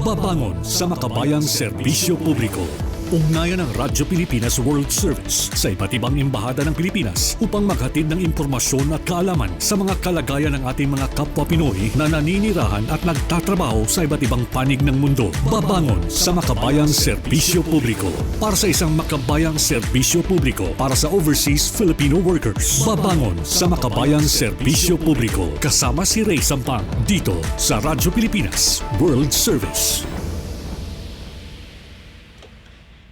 Babangon sa makabayang serbisyo publiko. Ugnayan ng Radyo Pilipinas World Service sa iba't ibang embahada ng Pilipinas upang maghatid ng impormasyon at kaalaman sa mga kalagayan ng ating mga kapwa Pinoy na naninirahan at nagtatrabaho sa iba't ibang panig ng mundo. Babangon sa makabayang serbisyo publiko para sa isang makabayang serbisyo publiko para sa overseas Filipino workers. Babangon sa makabayang serbisyo publiko kasama si Ray Sampang dito sa Radyo Pilipinas World Service.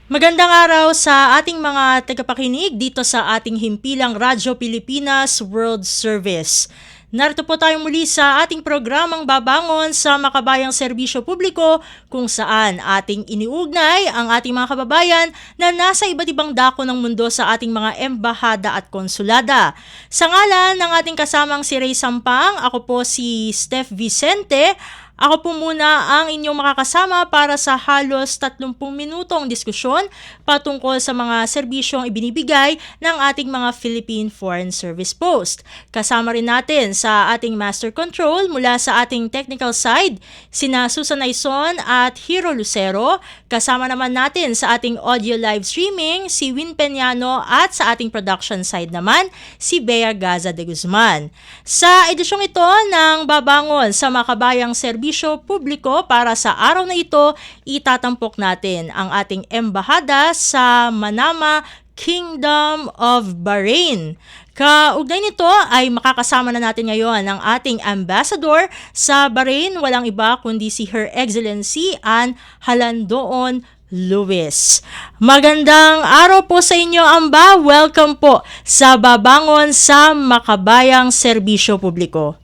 Magandang araw sa ating mga tagapakinig dito sa ating himpilang Radyo Pilipinas World Service. Narito po tayo muli sa ating programang Babangon sa Makabayang Serbisyo Publiko kung saan ating iniugnay ang ating mga kababayan na nasa iba't ibang dako ng mundo sa ating mga embahada at konsulada. Sa ngalan ng ating kasamang si Ray Sampang, ako po si Steph Vicente. Ako po muna ang inyong makakasama para sa halos 30 minutong diskusyon patungkol sa mga serbisyong ibinibigay ng ating mga Philippine Foreign Service Post. Kasama rin natin sa ating Master Control mula sa ating technical side, sina Susan Aison at Hero Lucero. Kasama naman natin sa ating audio live streaming, si Win Peñano at sa ating production side naman, si Bea Gaza de Guzman. Sa edisyong ito ng Babangon sa Makabayang Serbisyo Publiko para sa araw na ito, itatampok natin ang ating embahada sa Manama, Kingdom of Bahrain. Kaugnay nito ay makakasama na natin ngayon ang ating ambassador sa Bahrain, walang iba kundi si Her Excellency Anne Halandoon Luis. Magandang araw po sa inyo, Amba. Welcome po sa Babangon sa Makabayang Serbisyo Publiko.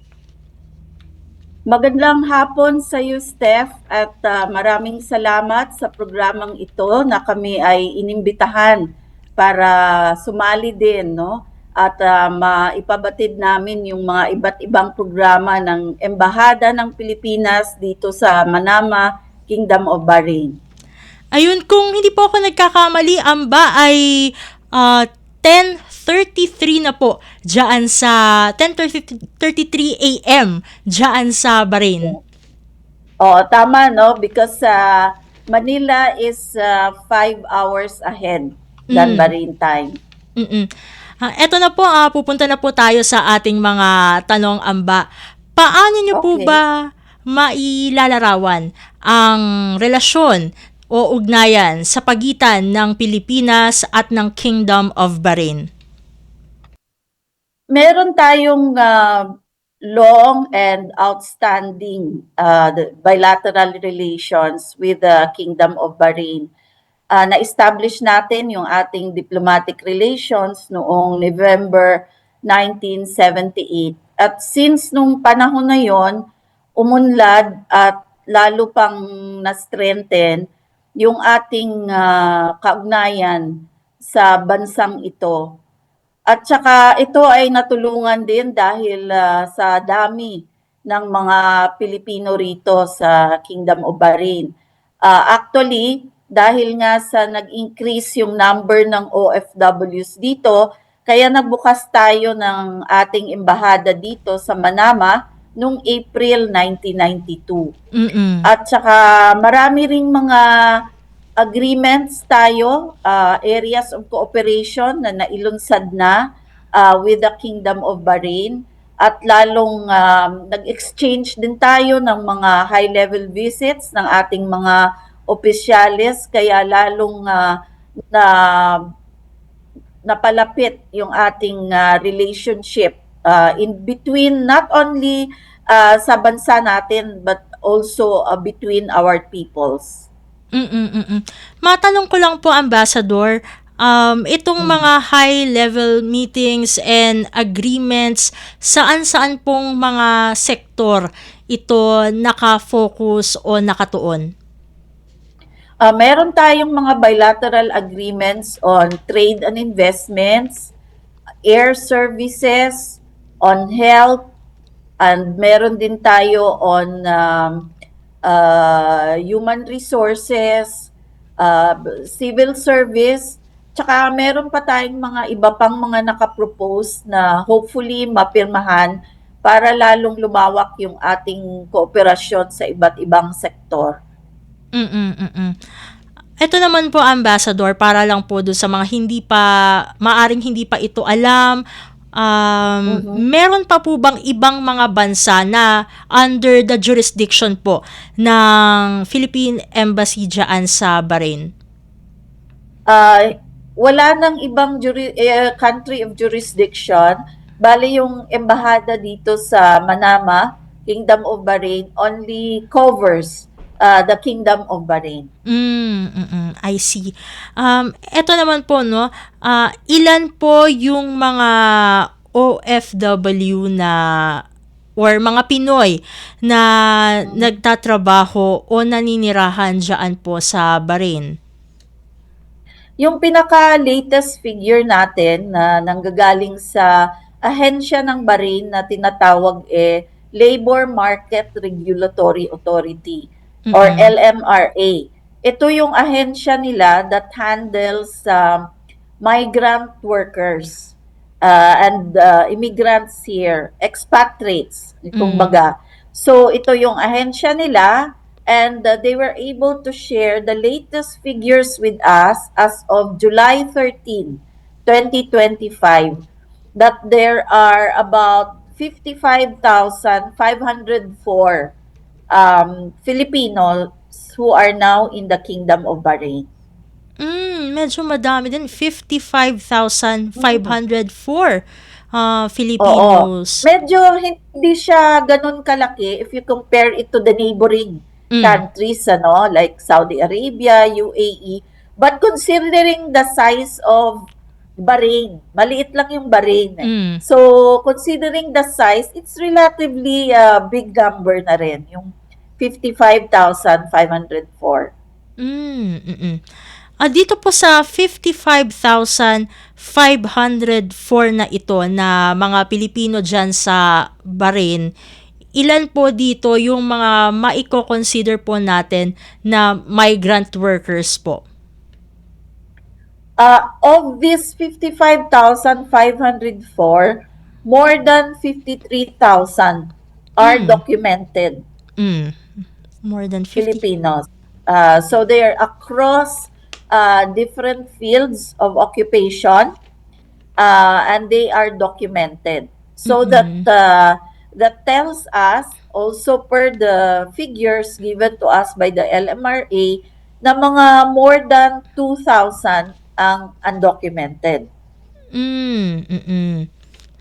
Magandang hapon sa iyo, Steph, at maraming salamat sa programang ito na kami ay inimbitahan para sumali din, no? At maipabatid namin yung mga iba't ibang programa ng Embahada ng Pilipinas dito sa Manama, Kingdom of Bahrain. Ayun, kung hindi po ako nagkakamali, Amba, ay 10:33 na po diyan sa 10:33 AM diyan sa Bahrain. Oo, tama, no? Because Manila is 5 hours ahead than Bahrain time. Eto na po, pupunta na po tayo sa ating mga tanong, Amba. Paano niyo po ba mailalarawan ang relasyon o ugnayan sa pagitan ng Pilipinas at ng Kingdom of Bahrain? Meron tayong long and outstanding bilateral relations with the Kingdom of Bahrain. Na-establish natin yung ating diplomatic relations noong November 1978. At since nung panahon na yon, umunlad at lalo pang na-strengthen yung ating kaugnayan sa bansang ito. At saka ito ay natulungan din dahil sa dami ng mga Pilipino rito sa Kingdom of Bahrain. Actually, dahil nga sa nag-increase yung number ng OFWs dito, kaya nagbukas tayo ng ating embahada dito sa Manama noong April 1992. At saka marami ring mga agreements tayo, areas of cooperation na nailunsad na with the Kingdom of Bahrain. At lalong nag-exchange din tayo ng mga high-level visits ng ating mga opisyales, kaya lalong napalapit yung ating relationship in between, not only sa bansa natin but also between our peoples. Matanong ko lang po, Ambassador, itong mga high-level meetings and agreements, saan-saan pong mga sektor ito nakafocus o nakatuon? Meron tayong mga bilateral agreements on trade and investments, air services, on health, and meron din tayo on human resources, civil service, tsaka meron pa tayong mga iba pang mga nakapropose na hopefully mapirmahan para lalong lumawak yung ating kooperasyon sa iba't ibang sektor. Ito naman po, Ambassador, para lang po doon sa mga maaring hindi pa ito alam, Mhm. meron pa po bang ibang mga bansa na under the jurisdiction po ng Philippine Embassy dyan sa Bahrain? Ah, wala nang ibang country of jurisdiction. Bale yung embahada dito sa Manama, Kingdom of Bahrain, only covers the Kingdom of Bahrain. I see. Eto naman po, no, ilan po yung mga OFW na or mga Pinoy na nagtatrabaho o naninirahan dyan po sa Bahrain? Yung pinaka-latest figure natin na nanggagaling sa ahensya ng Bahrain na tinatawag Labor Market Regulatory Authority or LMRA. Ito yung ahensya nila that handles migrant workers and immigrants here, expatriates, kumbaga. So ito yung ahensya nila. And they were able to share the latest figures with us as of July 13, 2025, that there are about 55,504 Filipinos who are now in the Kingdom of Bahrain. Medyo madami din. 55,504 Oo. Filipinos. Medyo hindi siya ganun kalaki if you compare it to the neighboring countries, like Saudi Arabia, UAE. But considering the size of Bahrain, maliit lang yung Bahrain. So, considering the size, it's relatively a big number na rin, yung 55,504. Dito po sa 55,504 na ito na mga Pilipino dyan sa Bahrain, ilan po dito yung mga maiko-consider po natin na migrant workers po? Of these 55,504, more than 53,000 are documented More than 50. Filipinos. So they are across different fields of occupation, and they are documented. So that tells us, also per the figures given to us by the LMRA, na mga more than 2,000 ang undocumented.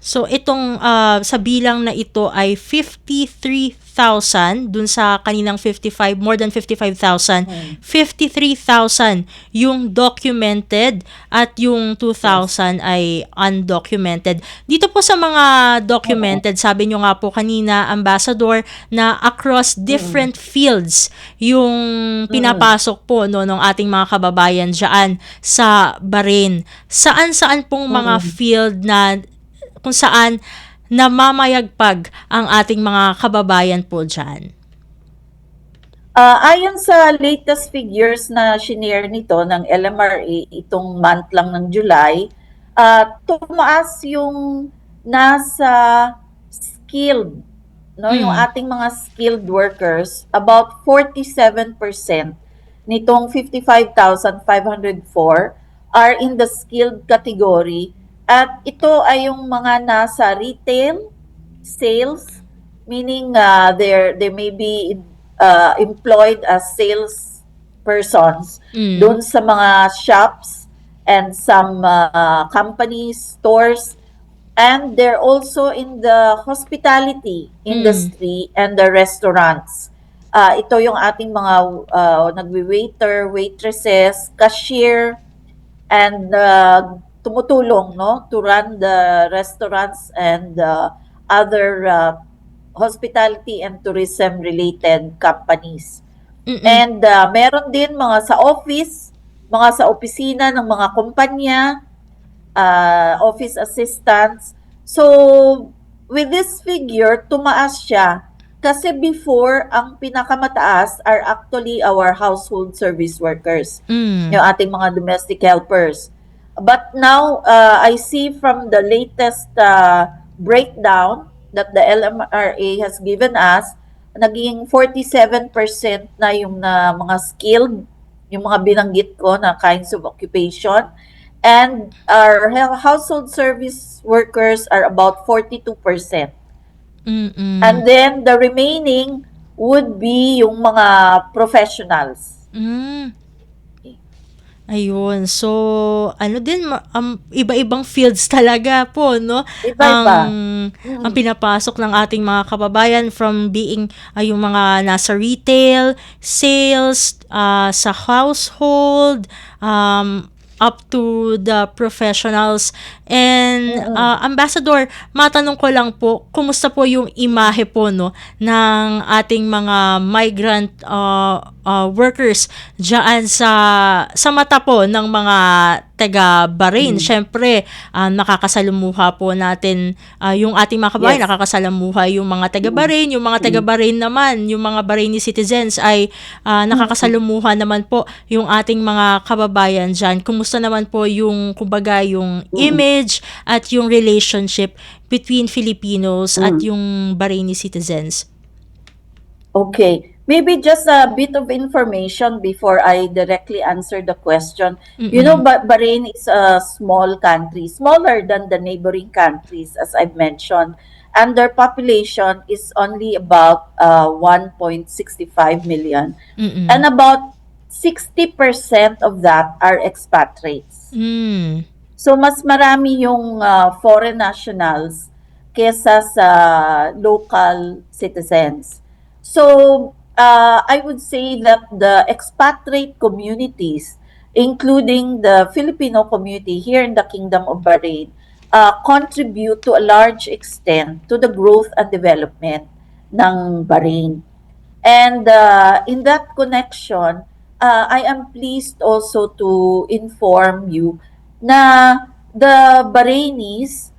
So itong sa bilang na ito ay 53,000 dun sa kaninang 55, more than 55,000. 53,000 yung documented at yung 2,000 ay undocumented. Dito po sa mga documented, sabi nyo nga po kanina, Ambassador, na across different fields yung pinapasok po ng ating mga kababayan dyan sa Bahrain. Saan-saan pong mga field na kung saan namamayagpag ang ating mga kababayan po dyan? Ayon sa latest figures na shinare nito ng LMRA itong month lang ng July, tumaas yung nasa skilled, yung ating mga skilled workers, about 47% nitong 55,504 are in the skilled category. At ito ay yung mga nasa retail, sales, meaning they may be employed as sales persons doon sa mga shops and some companies, stores, and they're also in the hospitality industry and the restaurants. Ito yung ating mga nagwi-waiter, waitresses, cashier, and tumutulong to run the restaurants and other hospitality and tourism related companies. And meron din mga sa office, mga sa opisina ng mga kumpanya, office assistants. So with this figure, tumaas siya kasi before ang pinakamataas are actually our household service workers, yung ating mga domestic helpers. But now, I see from the latest breakdown that the LMRA has given us, naging 47% na yung na mga skilled, yung mga binanggit ko na kinds of occupation. And our household service workers are about 42%. Mm-mm. And then the remaining would be yung mga professionals. Mm. Ayun. So, ano din, iba-ibang fields talaga po, no? Iba-iba. Ang pinapasok ng ating mga kababayan from being yung mga nasa retail, sales, sa household, up to the professionals. And Ambassador, matanong ko lang po, kumusta po yung imahe po no ng ating mga migrant workers diyan sa mata po ng mga taga Bahrain? Syempre, nakakasalumuha po natin yung ating mga kababayan, Yes. nakakasalamuha yung mga taga Bahrain, yung mga taga Bahrain naman, yung mga Bahraini citizens ay nakakasalumuha naman po yung ating mga kababayan diyan. Kumusta naman po yung kumbaga yung image at yung relationship between Filipinos at yung Bahraini citizens? Okay. Maybe just a bit of information before I directly answer the question. You know, Bahrain is a small country, smaller than the neighboring countries, as I've mentioned. And their population is only about 1.65 million. And about 60% of that are expatriates. Mm. So mas marami yung foreign nationals kesa sa local citizens. So I would say that the expatriate communities, including the Filipino community here in the Kingdom of Bahrain, contribute to a large extent to the growth and development ng Bahrain. And in that connection, I am pleased also to inform you na the Bahrainis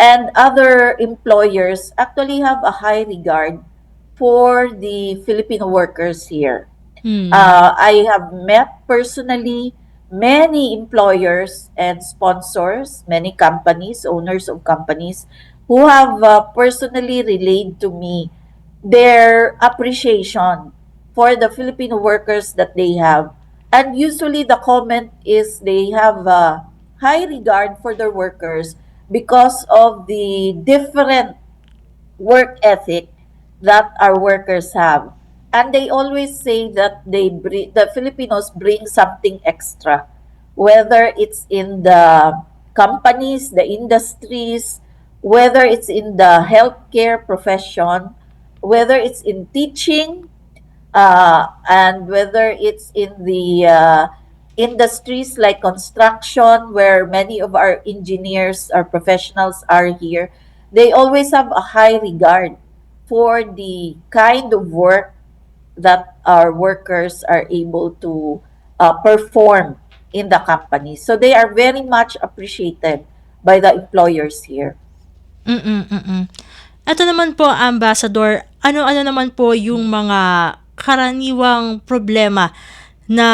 and other employers actually have a high regard for the Filipino workers here. I have met personally many employers and sponsors, many companies, owners of companies, who have personally relayed to me their appreciation for the Filipino workers that they have. And usually the comment is they have a high regard for their workers because of the different work ethic that our workers have. And they always say that the Filipinos bring something extra, whether it's in the companies, the industries, whether it's in the healthcare profession, whether it's in teaching, and whether it's in the industries like construction, where many of our engineers, our professionals are here. They always have a high regard for the kind of work that our workers are able to perform in the company. So they are very much appreciated by the employers here. Ito naman po, Ambassador, ano-ano naman po yung mga karaniwang problema na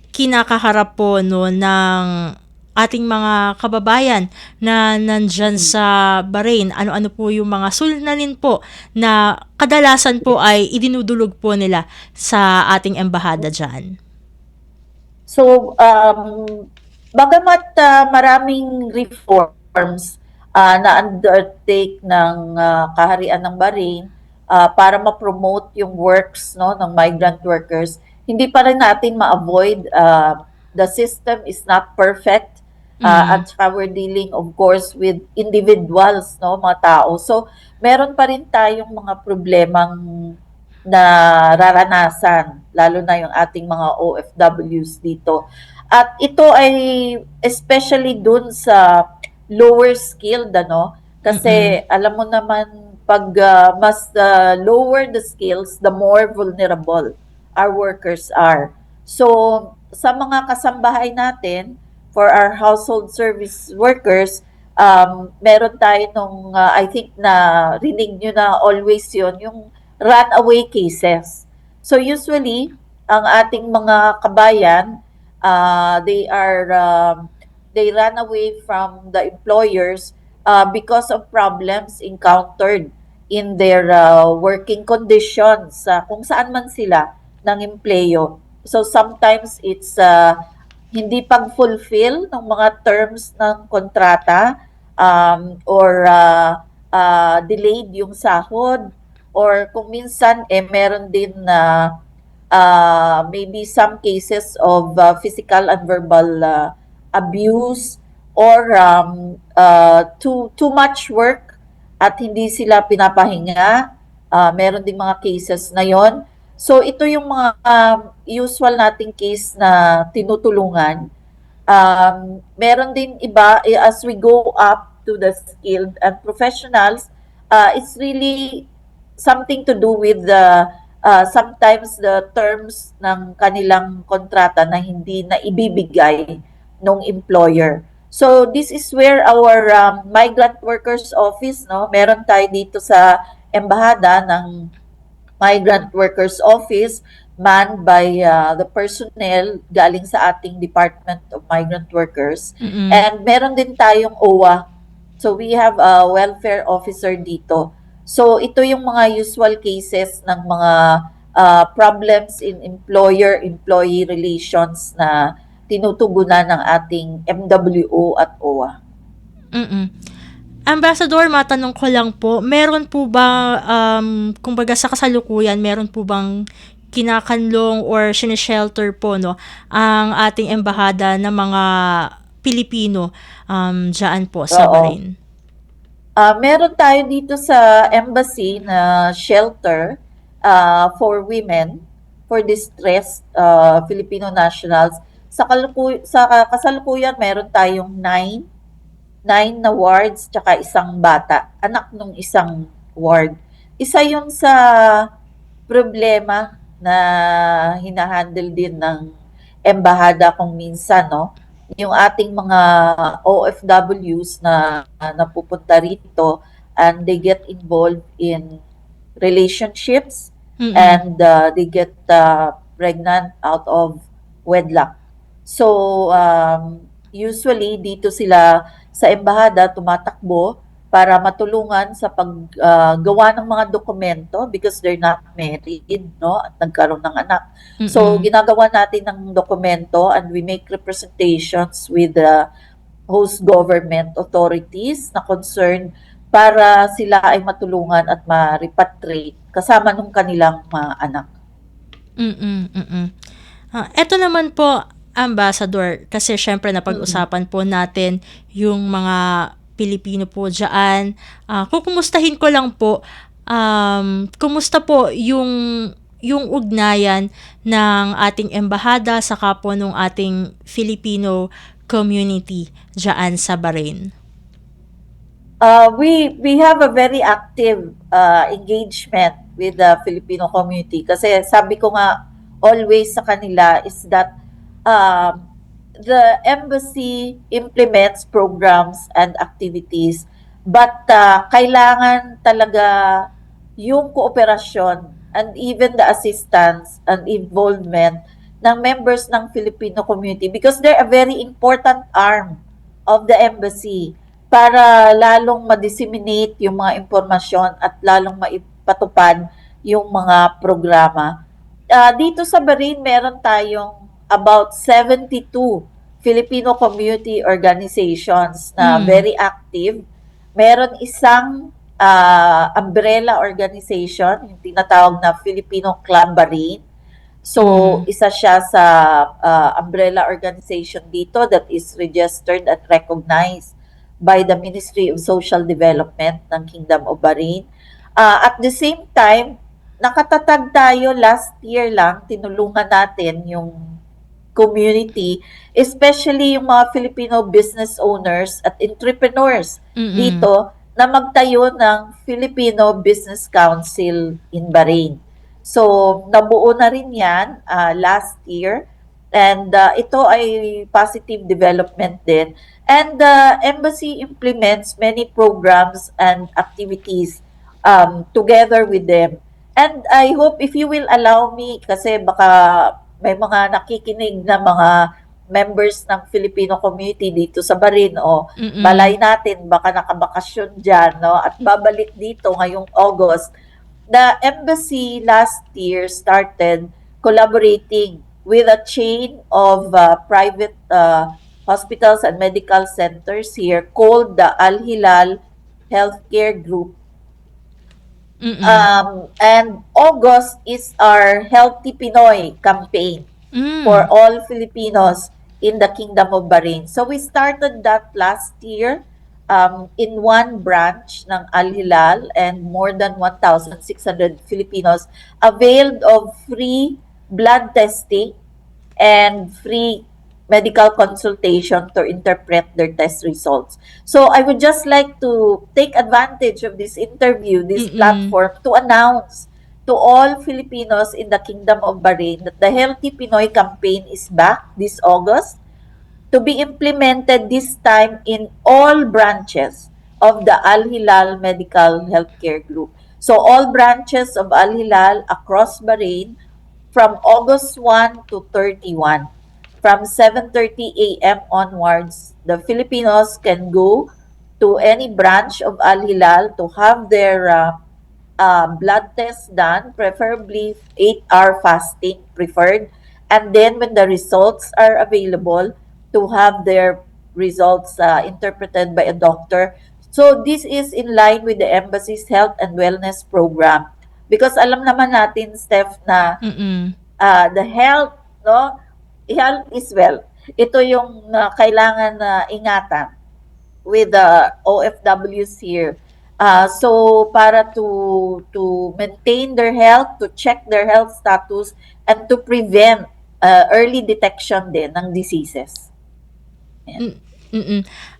kinakaharap po no ng ating mga kababayan na nandyan sa Bahrain? Ano-ano po yung mga suliranin po na kadalasan po ay idinudulog po nila sa ating embahada dyan? So, bagamat maraming reforms na undertake ng kaharian ng Bahrain para ma-promote yung works no ng migrant workers, hindi pa rin natin ma-avoid, the system is not perfect, at saka we're dealing of course with individuals, no, mga tao. So meron pa rin tayong mga problemang nararanasan, lalo na yung ating mga OFWs dito. At ito ay especially dun sa lower skilled, ano? Kasi alam mo naman, pag mas lower the skills, the more vulnerable our workers are. So, sa mga kasambahay natin, for our household service workers, meron tayo nung, I think na rinig nyo na always yun, yung runaway cases. So usually, ang ating mga kabayan, they run away from the employers because of problems encountered in their working conditions kung saan man sila ng empleyo. So sometimes it's hindi pag-fulfill ng mga terms ng kontrata, or delayed yung sahod, or kung minsan meron din na maybe some cases of physical and verbal abuse, or too much work at hindi sila pinapahinga. Meron ding mga cases na yon. So ito yung mga usual nating case na tinutulungan. Meron din iba, as we go up to the skilled and professionals, it's really something to do with the sometimes the terms ng kanilang kontrata na hindi na ibibigay ng employer. So this is where our migrant workers office, no, meron tayo dito sa embahada ng migrant workers office, manned by the personnel galing sa ating Department of Migrant Workers. Mm-mm. And meron din tayong OWA. So we have a welfare officer dito. So ito yung mga usual cases ng mga problems in employer-employee relations na tinutugunan ng ating MWO at OWA. Mm-mm. Ambassador, matanong ko lang po, meron po ba, kumbaga sa kasalukuyan, meron po bang kinakanlong or sineshelter po, no, ang ating embahada ng mga Pilipino dyan po sa Oo. Bahrain? Meron tayo dito sa embassy na shelter for women, for distressed Filipino nationals. Sa kasalukuyan, meron tayong 9 na wards tsaka isang bata, anak nung isang ward. Isa yun sa problema na hinahandle din ng embahada kung minsan, no? Yung ating mga OFWs na napupunta rito, and they get involved in relationships, Mm-mm. and they get pregnant out of wedlock. So usually dito sila sa embahada tumatakbo para matulungan sa paggawa ng mga dokumento because they're not married, no, at nagkaroon ng anak. So Mm-mm. ginagawa natin ng dokumento, and we make representations with the host government authorities na concerned para sila ay matulungan at ma-repatriate kasama ng kanilang mga anak. Eto naman po, Ambassador, kasi syempre napag-usapan po natin yung mga Pilipino po dyan. Kukumustahin ko lang po, kumusta po yung ugnayan ng ating embahada sa po nung ating Filipino community dyan sa Bahrain? We have a very active engagement with the Filipino community kasi sabi ko nga always sa kanila is that the embassy implements programs and activities, but kailangan talaga yung kooperasyon and even the assistance and involvement ng members ng Filipino community because they're a very important arm of the embassy para lalong ma-disseminate yung mga impormasyon at lalong maipatupad yung mga programa. Dito sa Bahrain, meron tayong about 72 Filipino community organizations na very active. Meron isang umbrella organization, yung tinatawag na Filipino Club Bahrain. So, isa siya sa umbrella organization dito that is registered and recognized by the Ministry of Social Development ng Kingdom of Bahrain. At the same time, nakatatag tayo last year lang, tinulungan natin yung community, especially yung mga Filipino business owners at entrepreneurs dito na magtayo ng Filipino Business Council in Bahrain. So, nabuo na rin yan last year, and ito ay positive development din. And the embassy implements many programs and activities together with them. And I hope if you will allow me, kasi baka may mga nakikinig na mga members ng Filipino community dito sa Bahrain o Mm-mm. balay natin baka nakabakasyon dyan, no? At babalik dito ngayong August. The embassy last year started collaborating with a chain of private hospitals and medical centers here called the Al Hilal Healthcare Group. Mm-mm. And August is our Healthy Pinoy campaign for all Filipinos in the Kingdom of Bahrain. So we started that last year in one branch ng Al Hilal, and more than 1,600 Filipinos availed of free blood testing and free medical consultation to interpret their test results. So I would just like to take advantage of this interview, this platform, to announce to all Filipinos in the Kingdom of Bahrain that the Healthy Pinoy campaign is back this August, to be implemented this time in all branches of the Al Hilal Medical Healthcare Group. So all branches of Al Hilal across Bahrain from August 1 to 31. From 7:30 a.m. onwards, the Filipinos can go to any branch of Al Hilal to have their blood test done, preferably 8-hour fasting preferred. And then when the results are available, to have their results interpreted by a doctor. So this is in line with the embassy's health and wellness program. Because alam naman natin, Steph, na the health, no? Health is wealth. Ito yung kailangan na ingatan with the OFWs here. So para to maintain their health, to check their health status, and to prevent early detection din ng diseases.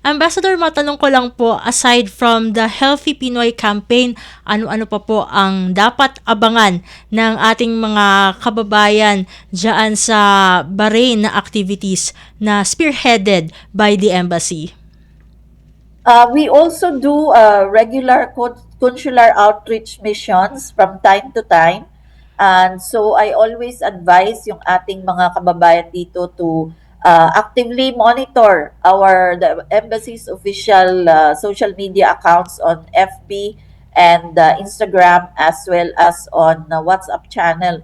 Ambassador, matanong ko lang po, aside from the Healthy Pinoy campaign, ano-ano pa po ang dapat abangan ng ating mga kababayan dyan sa Bahrain na activities na spearheaded by the embassy? We also do regular consular outreach missions from time to time. And so I always advise yung ating mga kababayan dito to actively monitor the embassy's official social media accounts on FB and Instagram, as well as on WhatsApp channel,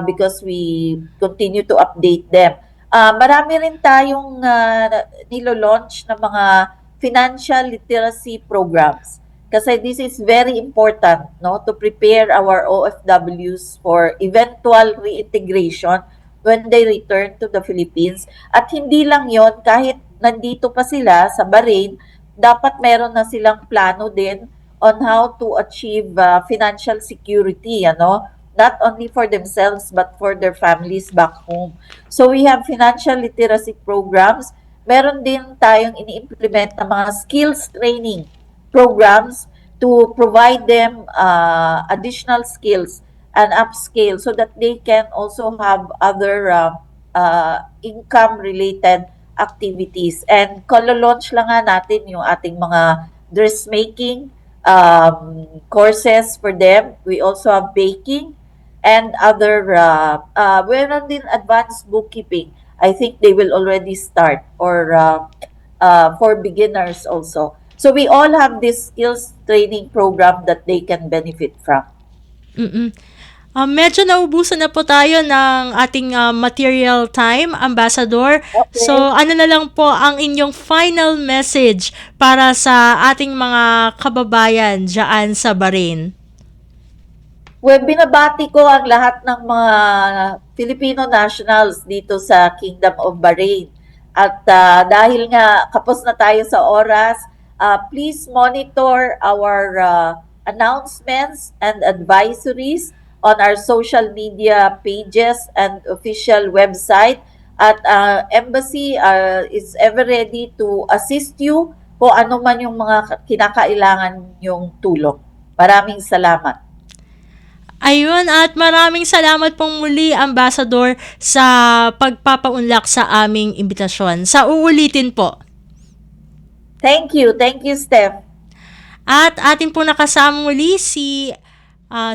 because we continue to update them. Marami rin tayong nilo-launch na mga financial literacy programs, kasi this is very important, no, to prepare our OFWs for eventual reintegration when they return to the Philippines. At hindi lang yon, kahit nandito pa sila sa Bahrain, dapat meron na silang plano din on how to achieve financial security, not only for themselves but for their families back home. So we have financial literacy programs. Meron din tayong ini-implement na mga skills training programs to provide them additional skills and upscale so that they can also have other income-related activities. And kolo-launch lang nga natin yung ating mga dressmaking courses for them. We also have baking and other, meron din advanced bookkeeping. I think they will already start, or for beginners also. So we all have this skills training program that they can benefit from. Medyo naubusan na po tayo ng ating material time, Ambassador. Okay. So, ano na lang po ang inyong final message para sa ating mga kababayan dyan sa Bahrain? Well, binabati ko ang lahat ng mga Filipino nationals dito sa Kingdom of Bahrain. At dahil nga kapos na tayo sa oras, please monitor our announcements and advisories on our social media pages and official website. At Embassy is ever ready to assist you kung ano man yung mga kinakailangan yung tulong. Maraming salamat. Ayun, at maraming salamat pong muli, Ambassador, sa pagpapaunlak sa aming imbitasyon. Sa uulitin po. Thank you, Steph. At atin po nakasama muli si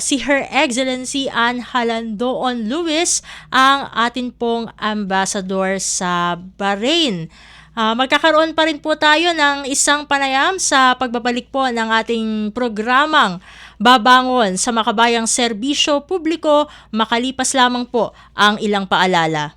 si Her Excellency Anne Halandoon Lewis, ang atin pong ambassador sa Bahrain. Magkakaroon pa rin po tayo ng isang panayam sa pagbabalik po ng ating programang Babangon sa Makabayang Serbisyo Publiko makalipas lamang po ang ilang paalala.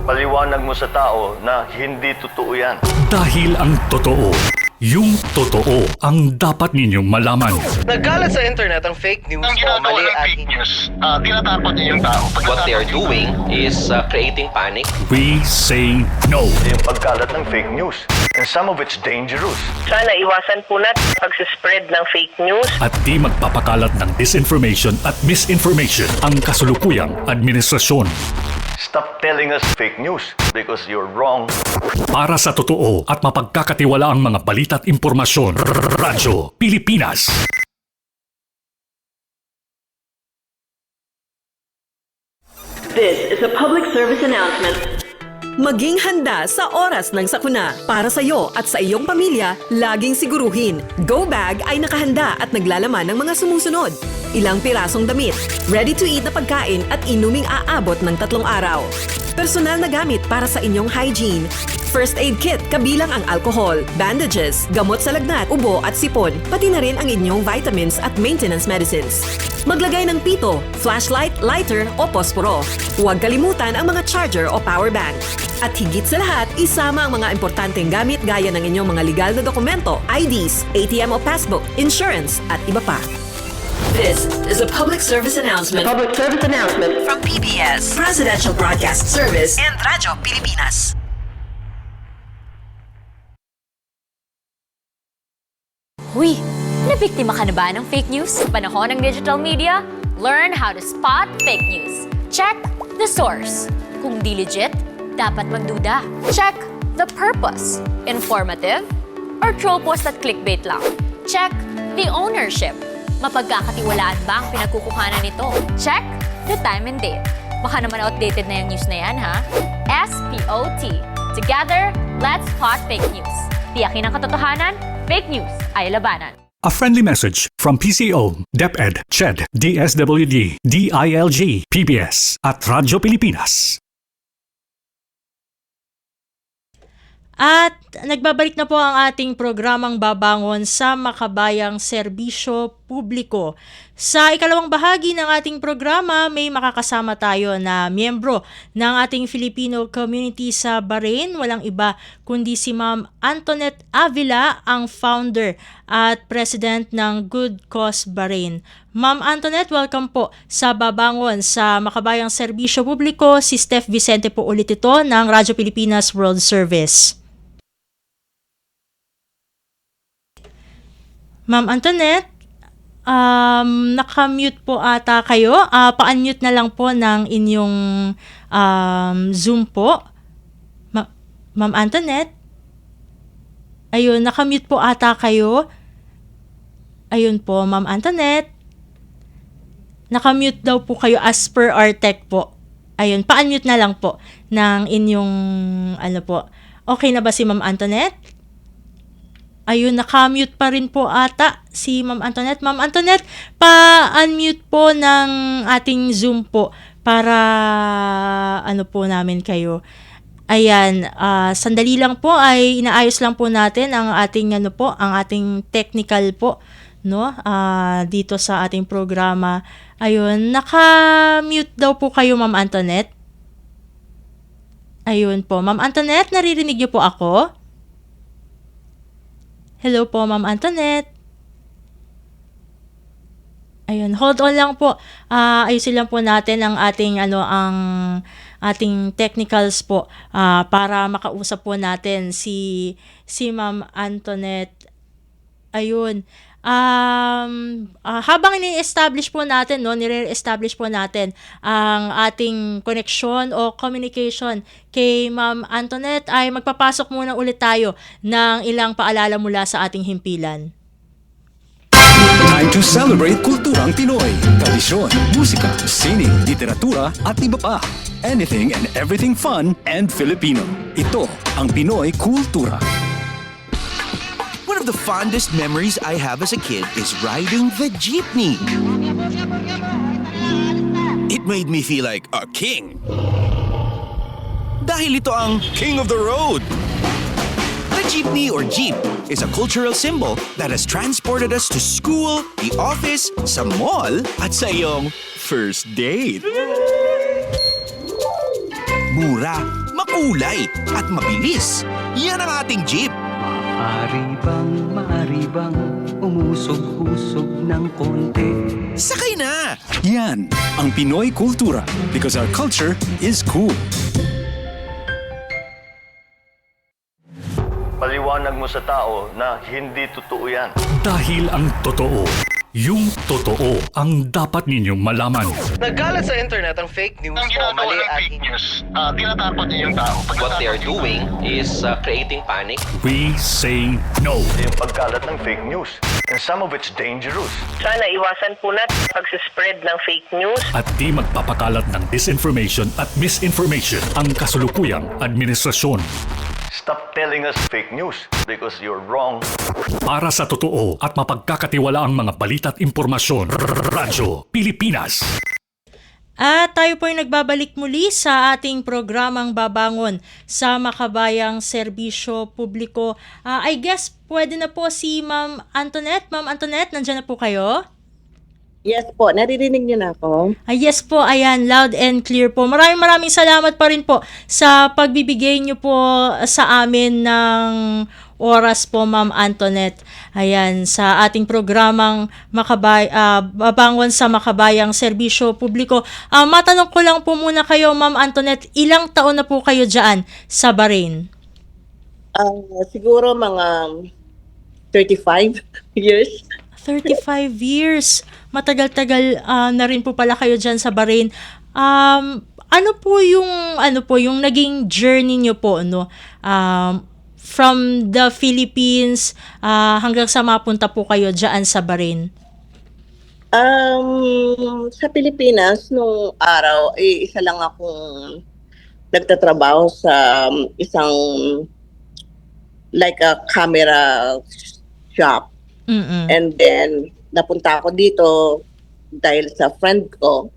Paliwanag mo sa tao na hindi totoo yan. Dahil ang totoo, yung totoo ang dapat ninyong malaman. Nagkalat sa internet ang fake news Ang o ginagawa mali ng at fake news, tinatapon niya yung tao. What they are doing is creating panic. We say no. Yung pagkalat ng fake news. And some of it's dangerous. Sana iwasan po natin pag-spread ng fake news. At di magpapakalat ng disinformation at misinformation ang kasulukuyang administrasyon. Stop telling us fake news because you're wrong. Para sa totoo at mapagkakatiwalaang mga balita at impormasyon, Radyo Pilipinas. This is a public service announcement. Maging handa sa oras ng sakuna. Para sa iyo at sa iyong pamilya, laging siguruhin. Go Bag ay nakahanda at naglalaman ng mga sumusunod. Ilang pirasong damit, ready-to-eat na pagkain at inuming aabot ng 3 araw. Personal na gamit para sa inyong hygiene. First aid kit kabilang ang alcohol, bandages, gamot sa lagnat, ubo at sipon, pati na rin ang inyong vitamins at maintenance medicines. Maglagay ng pito, flashlight, lighter o posporo. Huwag kalimutan ang mga charger o power bank. At higit sa lahat, isama ang mga importanteng gamit gaya ng inyong mga legal na dokumento, IDs, ATM o passbook, insurance at iba pa. This is a public service announcement. Public service announcement. From PBS, Presidential Broadcast Service, and Radyo Pilipinas. Huy, nabiktima ka na ba ng fake news sa panahon ng digital media? Learn how to spot fake news. Check the source. Kung di legit, dapat magduda. Check the purpose. Informative or troll post at clickbait lang. Check the ownership. Mapagkakatiwalaan ba ang pinagkukuhanan nito? Check the time and date. Baka naman outdated na yung news na yan, ha? SPOT. Together, let's spot fake news. Tiyakin ang katotohanan, fake news ay labanan. A friendly message from PCO, DepEd, CHED, DSWD, DILG, PBS at Radyo Pilipinas. At nagbabalik na po ang ating programang Babangon sa Makabayang Serbisyo Publiko. Sa ikalawang bahagi ng ating programa, may makakasama tayo na miyembro ng ating Filipino community sa Bahrain. Walang iba kundi si Ma'am Antoinette Avila, ang founder at president ng Good Cause Bahrain. Ma'am Antoinette, welcome po sa Babangon sa Makabayang Serbisyo Publiko. Si Steph Vicente po ulit ito ng Radyo Pilipinas World Service. Ma'am Antoinette, nakamute po ata kayo. Pa-unmute na lang po ng inyong Zoom po. Ma'am Antoinette? Ayun, nakamute po ata kayo. Ayun po, Ma'am Antoinette. Nakamute daw po kayo as per our tech po. Ayun, pa-unmute na lang po ng inyong ano po. Okay na ba si Ma'am Antoinette? Ayun, nakamute pa rin po ata si Ma'am Antoinette. Ma'am Antoinette, pa-unmute po ng ating Zoom po para ano po namin kayo. Ayan, sandali lang po ay inaayos lang po natin ang ating ano po, ang ating technical po, no? Dito sa ating programa. Ayun, naka-mute daw po kayo, Ma'am Antoinette. Ayun po, Ma'am Antoinette, naririnig niyo po ako? Hello po, Ma'am Antoinette. Ayun, hold on lang po. Ayusin lang po natin ang ating ang ating technicals po para makausap po natin si Ma'am Antoinette. Ayun. Habang ini-establish po natin, no, nire-establish po natin ang ating connection o communication kay Ma'am Antoinette, ay magpapasok muna ulit tayo ng ilang paalala mula sa ating himpilan. Time to celebrate kulturang Pinoy. Tradisyon, musika, sining, literatura at iba pa. Anything and everything fun and Filipino. Ito ang Pinoy Kultura. One of the fondest memories I have as a kid is riding the jeepney. It made me feel like a king. Dahil ito ang King of the Road. The jeepney or jeep is a cultural symbol that has transported us to school, the office, sa mall, at sa iyong first date. Mura, makulay, at mabilis. Yan ang ating jeep. Maaari bang umusog-usog ng konti? Sakay na! Yan ang Pinoy kultura because our culture is cool. Paliwanag mo sa tao na hindi totoo yan. Dahil ang totoo, yung totoo ang dapat ninyong malaman. Nagkalat sa internet ang fake news Ang o ginagawa mali ng at fake news, tinatapon niya yung tao. What they are doing is creating panic. We say no. Yung pagkalat ng fake news. And some of it's dangerous. Sana iwasan po natin pagsispread ng fake news. At di magpapakalat ng disinformation at misinformation ang kasulukuyang administrasyon. Stop telling us fake news because you're wrong. Para sa totoo at mapagkakatiwalaang mga balita at impormasyon, Radyo Pilipinas. At tayo po ay nagbabalik muli sa ating programang Babangon sa Makabayang Serbisyo Publiko. I guess pwede na po si Ma'am Antoinette. Ma'am Antoinette, nandiyan na po kayo? Yes po, naririnig niyo na ako? Yes po, ayan, loud and clear po. Maraming salamat pa rin po sa pagbibigay niyo po sa amin ng oras po, Ma'am Antoinette. Ayan, sa ating programang Babangon sa Makabayang Serbisyo Publiko. Matanong ko lang po muna kayo, Ma'am Antoinette, ilang taon na po kayo dyan sa Bahrain? Siguro mga 35 years. 35 years. Matagal-tagal na rin po pala kayo dyan sa Bahrain. Ano po yung naging journey niyo po, no? From the Philippines hanggang sa mapunta po kayo dyan sa Bahrain? Sa Pilipinas, nung araw, isa lang akong nagtatrabaho sa isang like a camera shop. Mm-mm. And then, napunta ako dito dahil sa friend ko.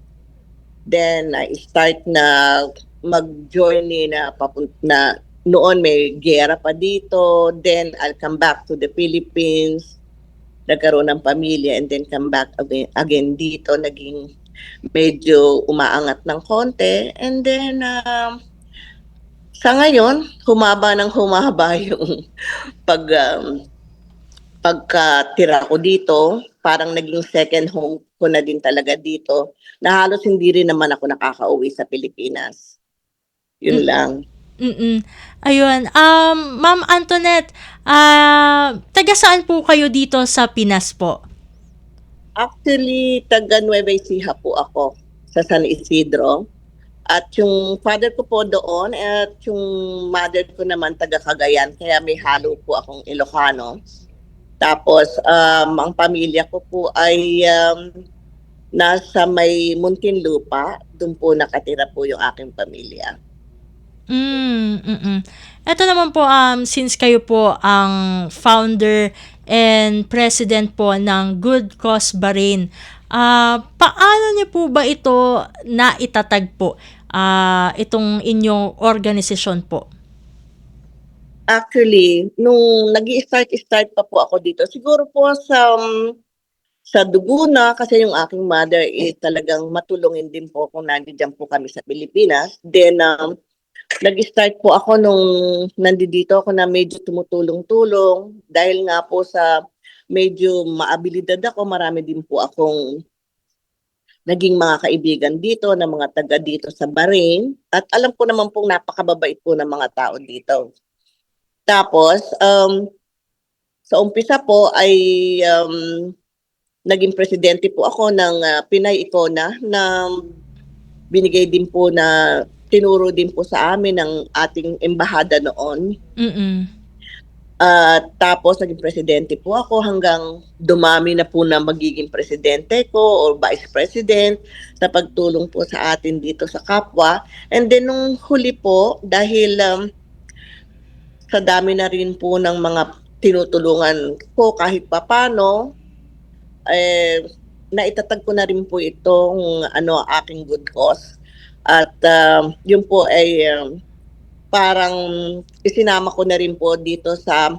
Then, I start na mag-journey na noon may gera pa dito. Then, I'll come back to the Philippines. Nagkaroon ng pamilya and then come back again dito. Naging medyo umaangat ng konti. And then, sa ngayon, humaba yung pagkatira ko dito, parang naging second home ko na din talaga dito, na halos hindi rin naman ako nakakauwi sa Pilipinas. Yun lang. Ayun. Ma'am Antoinette, taga saan po kayo dito sa Pinas po? Actually, taga Nueva Ecija po ako, sa San Isidro. At yung father ko po doon, at yung mother ko naman taga Cagayan, kaya may halo po akong Ilocano. Tapos, ang pamilya ko po ay nasa may Muntinlupa. Doon po nakatira po yung aking pamilya. Ito naman po, since kayo po ang founder and president po ng Good Cause Bahrain, paano niyo po ba ito naitatag po, itong inyong organisasyon po? Actually, nung nag-i-start pa po ako dito, siguro po sa dugo na, kasi yung aking mother is talagang matulungin din po kung nandiyan po kami sa Pilipinas. Then, nag-start po ako nung nandito ako na medyo tumutulong-tulong. Dahil nga po sa medyo maabilidad ako, marami din po akong naging mga kaibigan dito, na mga taga dito sa Bahrain. At alam ko naman pong napakababait po ng mga tao dito. Tapos, sa umpisa po ay naging presidente po ako ng Pinay Icona, na binigay din po na tinuro din po sa amin ng ating embahada noon. Tapos naging presidente po ako hanggang dumami na po na magiging presidente ko or vice president sa pagtulong po sa atin dito sa kapwa. And then nung huli po, dahil sa dami na rin po ng mga tinutulungan ko kahit papano. Naitatag ko na rin po itong aking good cause. At yun po ay parang isinama ko na rin po dito sa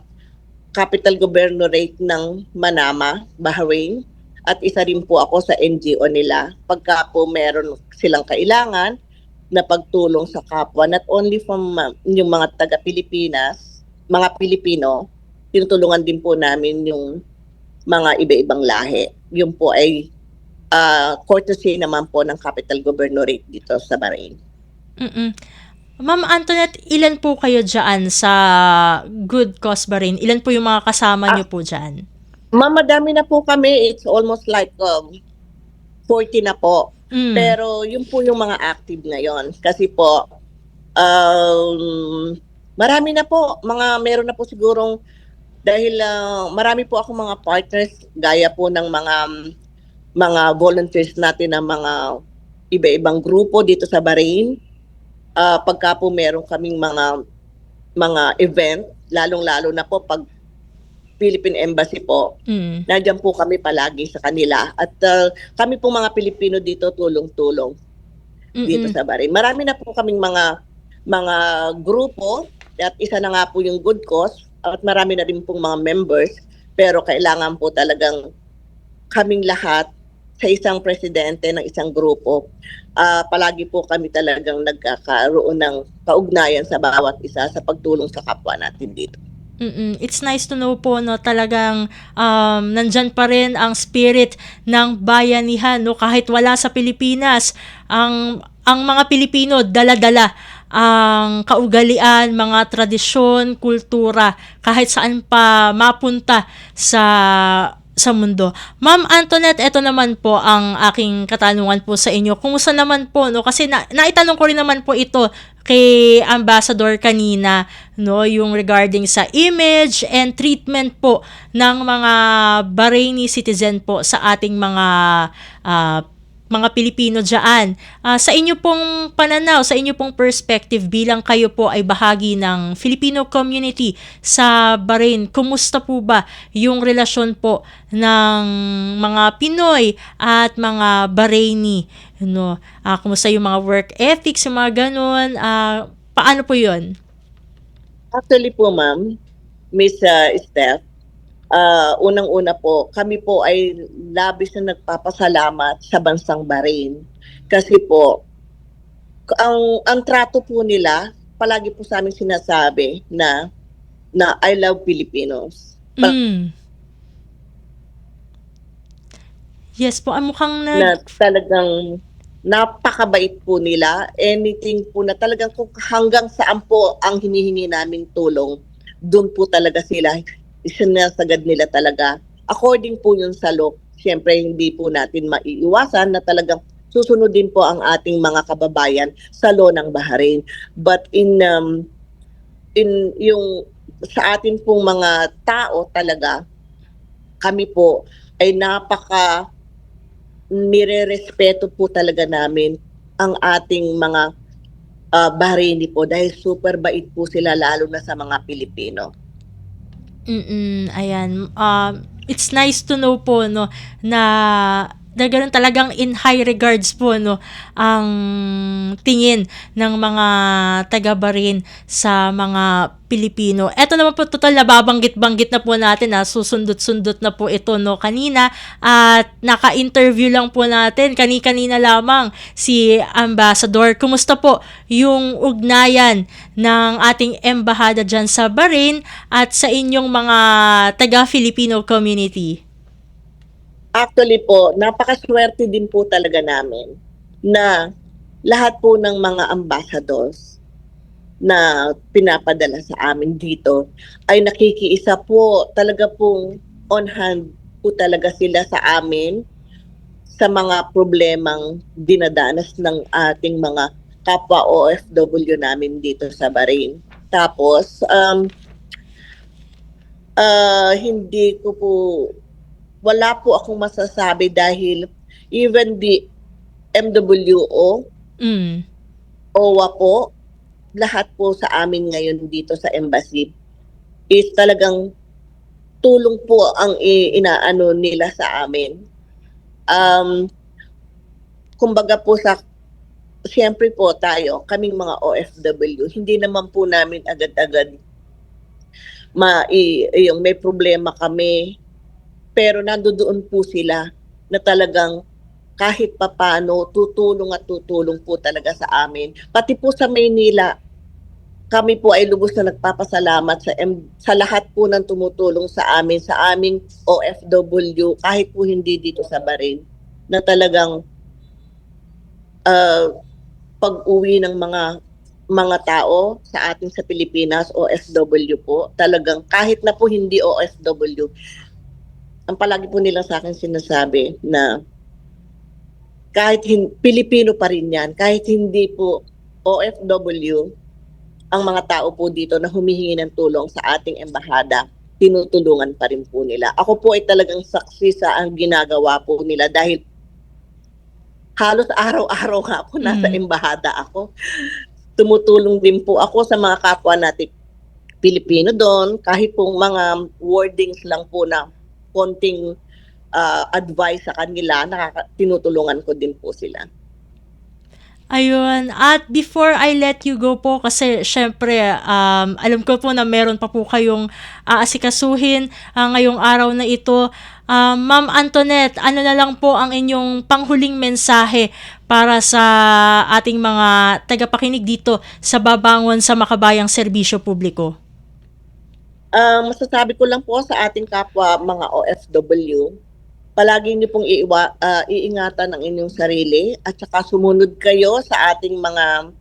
Capital Governorate ng Manama, Bahrain. At isa rin po ako sa NGO nila. Pagka po meron silang kailangan na pagtulong sa kapwa, not only from yung mga taga-Pilipinas, mga Pilipino, tinutulungan din po namin yung mga iba-ibang lahi. Yun po ay courtesy naman po ng Capital Governorate dito sa Bahrain. Ma'am Antoinette, ilan po kayo dyan sa Good Cause Bahrain? Ilan po yung mga kasama nyo po dyan? Ma'am, madami na po kami. It's almost like 40 na po. Pero yun po yung mga active ngayon. Kasi po, marami na po. Meron na po sigurong, dahil marami po ako mga partners, gaya po ng mga volunteers natin ng mga iba-ibang grupo dito sa Bahrain. Pagka po meron kaming mga event, lalong-lalo na po pag Philippine Embassy po, nandiyan po kami palagi sa kanila. At kami po mga Pilipino dito tulong-tulong dito sa Bahrain. Marami na po kaming mga grupo at isa na nga po yung Good Cause at marami na rin pong mga members, pero kailangan po talagang kaming lahat sa isang presidente ng isang grupo. Palagi po kami talagang nagkakaroon ng kaugnayan sa bawat isa sa pagtulong sa kapwa natin dito. It's nice to know po, no, talagang nandyan pa rin ang spirit ng bayanihan, no, kahit wala sa Pilipinas. Ang mga Pilipino dala-dala ang kaugalian, mga tradisyon, kultura, kahit saan pa mapunta sa mundo. Ma'am Antoinette, ito naman po ang aking katanungan po sa inyo. Kumusta naman po, no? Kasi naitanong ko rin naman po ito kay Ambassador kanina, no, yung regarding sa image and treatment po ng mga Bahraini citizen po sa ating mga Pilipino dyan. Sa inyo pong pananaw, sa inyo pong perspective bilang kayo po ay bahagi ng Filipino community sa Bahrain, kumusta po ba yung relasyon po ng mga Pinoy at mga Bahraini? No? Kumusta yung mga work ethics, yung mga ganun? Paano po yun? Actually po, ma'am, Miss Steph, unang-una po, kami po ay labis na nagpapasalamat sa bansang Bahrain. Kasi po, ang trato po nila, palagi po sa amin sinasabi na I love Filipinos. Yes po, mukhang na talagang napakabait po nila. Anything po na talagang kung hanggang saan po ang hinihingi naming tulong, doon po talaga sila isinasagad nila talaga. According po yun sa law, siyempre hindi po natin maiiwasan na talagang susunod din po ang ating mga kababayan sa law ng Bahrain. But in yung sa atin pong mga tao talaga, kami po ay napaka nire-respeto po talaga namin ang ating mga Bahraini po dahil super bait po sila lalo na sa mga Pilipino. Ayan. It's nice to know po, no, na ganun talagang in high regards po, no, ang tingin ng mga taga-Bahrain sa mga Pilipino. Eto naman po, total nababanggit-banggit na po natin, susundot-sundot na po ito, no, kanina, at naka-interview lang po natin kanina lamang si Ambassador. Kumusta po yung ugnayan ng ating embahada dyan sa Bahrain at sa inyong mga taga-Filipino community? Actually po, napakaswerte din po talaga namin na lahat po ng mga ambassadors na pinapadala sa amin dito ay nakikiisa po, talaga pong on hand po talaga sila sa amin sa mga problemang dinadanas ng ating mga kapwa OFW namin dito sa Bahrain. Tapos, hindi ko po, wala po akong masasabi dahil even the MWO, OWA po, lahat po sa amin ngayon dito sa embassy is talagang tulong po ang inaano nila sa amin. Kumbaga po siyempre po tayo, kaming mga OFW, hindi naman po namin agad-agad yung may problema kami, pero nandoon po sila na talagang kahit papano tutulong po talaga sa amin. Pati po sa Maynila, kami po ay lubos na nagpapasalamat sa lahat po ng tumutulong sa aming OFW, kahit po hindi dito sa Bahrain, na talagang pag-uwi ng mga tao sa atin sa Pilipinas, OFW po, talagang kahit na po hindi OFW, ang palagi po nila sa akin sinasabi na kahit Pilipino pa rin yan, kahit hindi po OFW, ang mga tao po dito na humihingi ng tulong sa ating embahada, tinutulungan pa rin po nila. Ako po ay talagang saksi sa ang ginagawa po nila dahil halos araw-araw nga po nasa embahada ako. Tumutulong din po ako sa mga kapwa natin Pilipino doon, kahit pong mga wordings lang po na konting advice sa kanila, tinutulungan ko din po sila. Ayun. At before I let you go po, kasi syempre, alam ko po na meron pa po kayong aasikasuhin ngayong araw na ito. Ma'am Antoinette, ano na lang po ang inyong panghuling mensahe para sa ating mga tagapakinig dito sa Babangon sa Makabayang Serbisyo Publiko? Masasabi ko lang po sa ating kapwa mga OFW, palagi niyo pong iingatan ang inyong sarili at saka sumunod kayo sa ating mga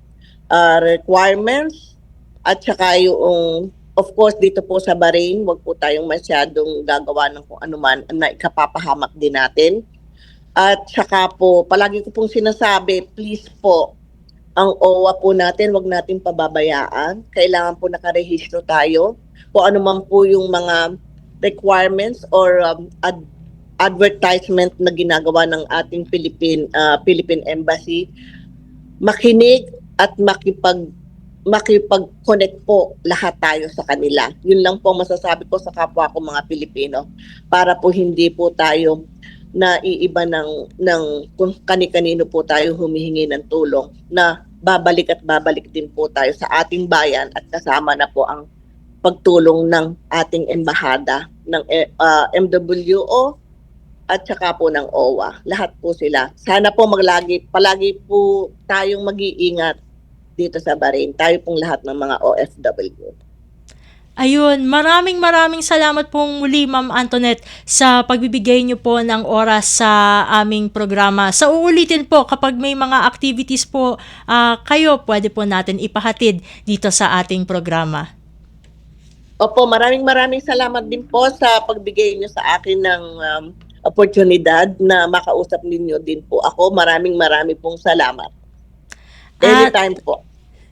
requirements at saka yung, of course, dito po sa Bahrain, wag po tayong masyadong gagawa ng kung anuman na ikapapahamak din natin. At saka po, palagi ko pong sinasabi, please po, ang OWA po natin, wag natin pababayaan. Kailangan po nakarehistro tayo. Kung ano man po yung mga requirements or advertisement na ginagawa ng ating Philippine Embassy, makinig at makipag-connect po lahat tayo sa kanila. Yun lang po masasabi ko sa kapwa ko mga Pilipino, para po hindi po tayo naiiba ng kung kani-kanino po tayo humihingi ng tulong, na babalik at babalik din po tayo sa ating bayan at kasama na po ang pagtulong ng ating embahada, ng MWO, at saka po ng OWA. Lahat po sila. Sana po palagi po tayong mag-iingat dito sa Bahrain. Tayo pong lahat ng mga OFW. Ayun, maraming salamat pong muli, Ma'am Antoinette, sa pagbibigay niyo po ng oras sa aming programa. Sa uulitin po, kapag may mga activities po kayo, pwede po natin ipahatid dito sa ating programa. Opo, maraming salamat din po sa pagbigay niyo sa akin ng oportunidad na makausap ninyo din po ako. Maraming pong salamat. Anytime po.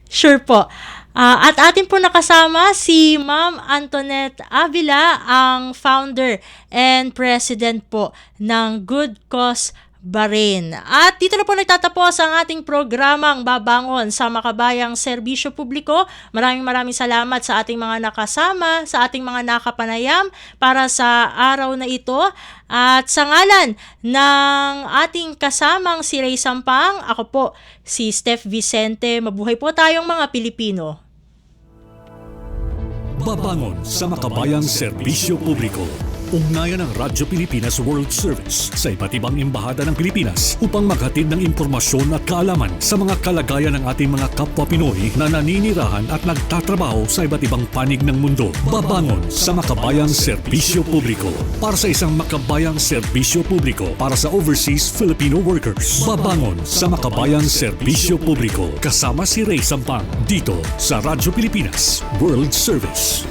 Sure po. At atin po nakasama si Ma'am Antoinette Avila, ang founder and president po ng Good Cause Bahrain. At dito na po nagtatapos ang ating programang Babangon sa Makabayang Serbisyo Publiko. Maraming salamat sa ating mga nakasama, sa ating mga nakapanayam para sa araw na ito. At sa ngalan ng ating kasamang si Ray Sampang, ako po si Steph Vicente. Mabuhay po tayong mga Pilipino. Babangon sa Makabayang Serbisyo Publiko. Ugnayan ng Radyo Pilipinas World Service sa iba't ibang embahada ng Pilipinas upang maghatid ng impormasyon at kaalaman sa mga kalagayan ng ating mga kapwa Pinoy na naninirahan at nagtatrabaho sa iba't ibang panig ng mundo. Babangon sa Makabayang Serbisyo Publiko para sa isang makabayang serbisyo publiko para sa overseas Filipino workers. Babangon sa Makabayang Serbisyo Publiko kasama si Ray Sampang dito sa Radyo Pilipinas World Service.